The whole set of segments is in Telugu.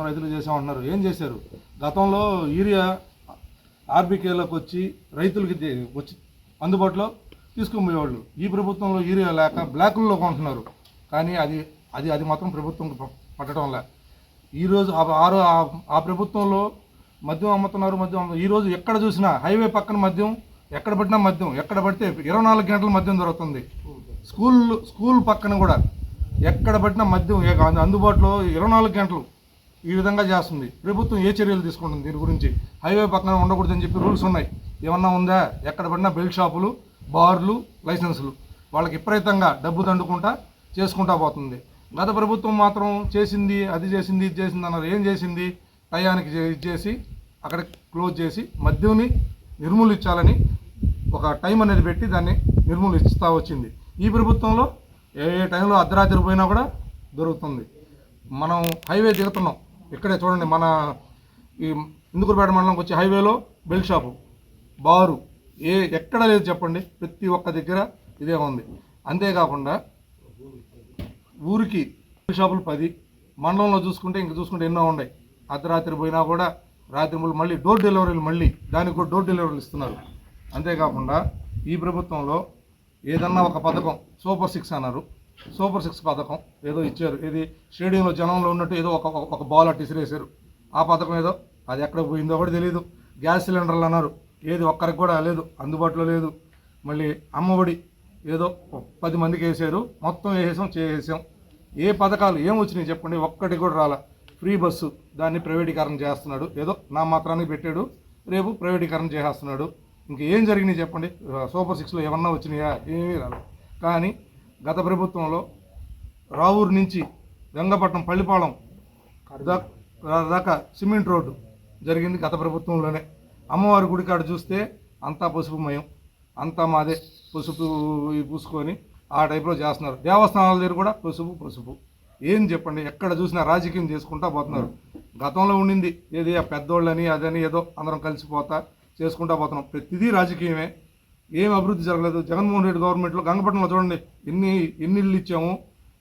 రైతులకు చేసాం అంటున్నారు. ఏం చేశారు? గతంలో యూరియా ఆర్బీకేలోకి వచ్చి రైతులకి వచ్చి అందుబాటులో తీసుకుని పోయేవాళ్ళు. ఈ ప్రభుత్వంలో యూరియా లేక బ్లాకుల్లో కొంటున్నారు. కానీ అది అది అది మాత్రం ప్రభుత్వం పట్టడంలే. ఈరోజు ఆ ప్రభుత్వంలో మద్యం అమ్ముతున్నారు. ఈరోజు ఎక్కడ చూసినా హైవే పక్కన మద్యం, ఎక్కడ పట్టినా మద్యం, ఎక్కడ పడితే 24 గంటల మద్యం దొరుకుతుంది. స్కూల్ పక్కన కూడా ఎక్కడ పట్టినా మద్యం అందుబాటులో 24 గంటలు ఈ విధంగా చేస్తుంది. ప్రభుత్వం ఏ చర్యలు తీసుకుంటుంది దీని గురించి? హైవే పక్కన ఉండకూడదని చెప్పి రూల్స్ ఉన్నాయి. ఏమన్నా ఉందా? ఎక్కడ పడినా బెల్ట్ షాపులు, బార్లు, లైసెన్సులు వాళ్ళకి విపరీతంగా డబ్బు దండుకుంటా చేసుకుంటా పోతుంది. గత ప్రభుత్వం మాత్రం చేసింది, అది చేసింది, ఇది చేసింది అన్నారు. ఏం చేసింది? టయానికి చేసి అక్కడ క్లోజ్ చేసి మద్యంని నిర్మూలించాలని ఒక టైం అనేది పెట్టి దాన్ని నిర్మూలిస్తూ వచ్చింది. ఈ ప్రభుత్వంలో ఏ టైంలో అర్ధరాత్రి పోయినా కూడా దొరుకుతుంది. మనం హైవే దిగుతున్నాం. ఇక్కడే చూడండి, మన ఈ ఇందుకూరుపేట మండలంకి వచ్చి హైవేలో బెల్ట్ షాపు, బారు ఎక్కడ లేదు చెప్పండి. ప్రతి ఒక్క దగ్గర ఇదే ఉంది. అంతేకాకుండా ఊరికి బెల్ట్ షాపులు 10, మండలంలో చూసుకుంటే ఎన్నో ఉన్నాయి. అర్ధరాత్రి పోయినా కూడా రాత్రి మళ్ళీ డోర్ డెలివరీలు, మళ్ళీ దానికి కూడా డోర్ డెలివరీలు ఇస్తున్నారు. అంతేకాకుండా ఈ ప్రభుత్వంలో ఏదన్నా ఒక పథకం సూపర్ 6 అన్నారు. సూపర్ 6 పథకం ఏదో ఇచ్చారు. ఇది స్టేడియంలో జనంలో ఉన్నట్టు ఏదో ఒక బాల్ అట్టు ఇసిరేసారు. ఆ పథకం ఏదో అది ఎక్కడ పోయిందో కూడా తెలియదు. గ్యాస్ సిలిండర్లు అన్నారు. ఏది ఒక్కరికి కూడా లేదు, అందుబాటులో లేదు. మళ్ళీ అమ్మఒడి ఏదో 10 మందికి వేసారు. మొత్తం చేసేసాం. ఏ పథకాలు ఏం వచ్చినాయి చెప్పండి? ఒక్కటి కూడా రాలా. ఫ్రీ బస్సు దాన్ని ప్రైవేటీకరణ చేస్తున్నాడు. ఏదో నా మాత్రానికి పెట్టాడు, రేపు ప్రైవేటీకరణ చేసేస్తున్నాడు. ఇంకేం జరిగినాయి చెప్పండి? సూపర్ 6లో ఏమన్నా వచ్చినాయా? ఏమీ రాలేదు. కానీ గత ప్రభుత్వంలో రావూరు నుంచి గంగపట్నం పల్లిపాలెం దాకా సిమెంట్ రోడ్డు జరిగింది గత ప్రభుత్వంలోనే. అమ్మవారి గుడి కాడ చూస్తే అంతా పసుపుమయం, అంతా మాదే, పసుపు పూసుకొని ఆ టైప్లో చేస్తున్నారు. దేవస్థానాల దగ్గర కూడా పసుపు. ఏం చెప్పండి? ఎక్కడ చూసినా రాజకీయం చేసుకుంటా పోతున్నారు. గతంలో ఉండింది ఏది ఆ పెద్దోళ్ళని అదని ఏదో అందరం కలిసిపోతా చేసుకుంటా పోతున్నాం. ప్రతిదీ రాజకీయమే. ఏం అభివృద్ధి జరగలేదు. జగన్మోహన్ రెడ్డి గవర్నమెంట్లో గంగపట్నంలో చూడండి ఎన్ని ఇళ్ళు ఇచ్చాము.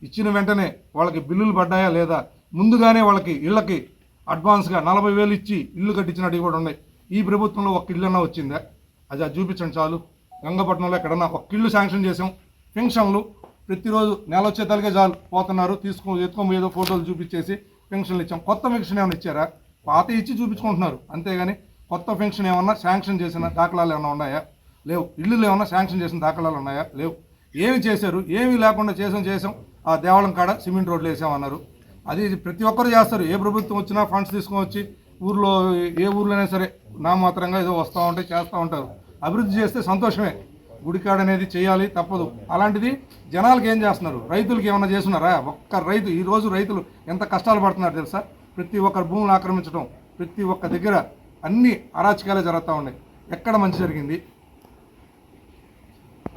ఇచ్చిన వెంటనే వాళ్ళకి బిల్లులు పడ్డాయా లేదా? ముందుగానే వాళ్ళకి ఇళ్ళకి అడ్వాన్స్గా 40,000 ఇచ్చి ఇల్లు కట్టించినట్టు కూడా ఉన్నాయి. ఈ ప్రభుత్వంలో ఒక్క ఇళ్ళన్నా వచ్చిందా? అది చూపించండి చాలు. గంగపట్నంలో ఎక్కడన్నా ఒక్క ఇల్లు శాంక్షన్ చేసాం. పెన్షన్లు ప్రతిరోజు నెల వచ్చే తలకే చాలు పోతున్నారు. ఎత్తుకొని ఏదో ఫోటోలు చూపించేసి పెన్షన్లు ఇచ్చాం. కొత్త పెన్షన్ ఏమైనా ఇచ్చారా? పాత ఇచ్చి చూపించుకుంటున్నారు అంతేగాని కొత్త పెన్షన్ ఏమన్నా శాంక్షన్ చేసిన దాఖలాలు ఏమైనా ఉన్నాయా? లేవు. ఇల్లులు ఏమన్నా శాంక్షన్ చేసిన దాఖలాలు ఉన్నాయా? లేవు. ఏమి చేశారు? ఏమీ లేకుండా చేసాం. ఆ దేవాలయం కాడ సిమెంట్ రోడ్లు వేసామన్నారు. అది ప్రతి ఒక్కరు చేస్తారు. ఏ ప్రభుత్వం వచ్చినా ఫండ్స్ తీసుకొని వచ్చి ఊర్లో ఏ ఊర్లోనే సరే నామాత్రంగా ఏదో వస్తూ ఉంటాయి, చేస్తూ ఉంటారు. అభివృద్ధి చేస్తే సంతోషమే. గుడికాడ అనేది చేయాలి, తప్పదు. అలాంటిది జనాలకు ఏం చేస్తున్నారు? రైతులకి ఏమన్నా చేస్తున్నారా? ఒక్క రైతు ఈరోజు రైతులు ఎంత కష్టాలు పడుతున్నారు తెలుసా? ప్రతి ఒక్కరు భూములు ఆక్రమించడం, ప్రతి ఒక్క దగ్గర అన్ని అరాచకాలే జరుగుతూ ఉన్నాయి. ఎక్కడ మంచి జరిగింది?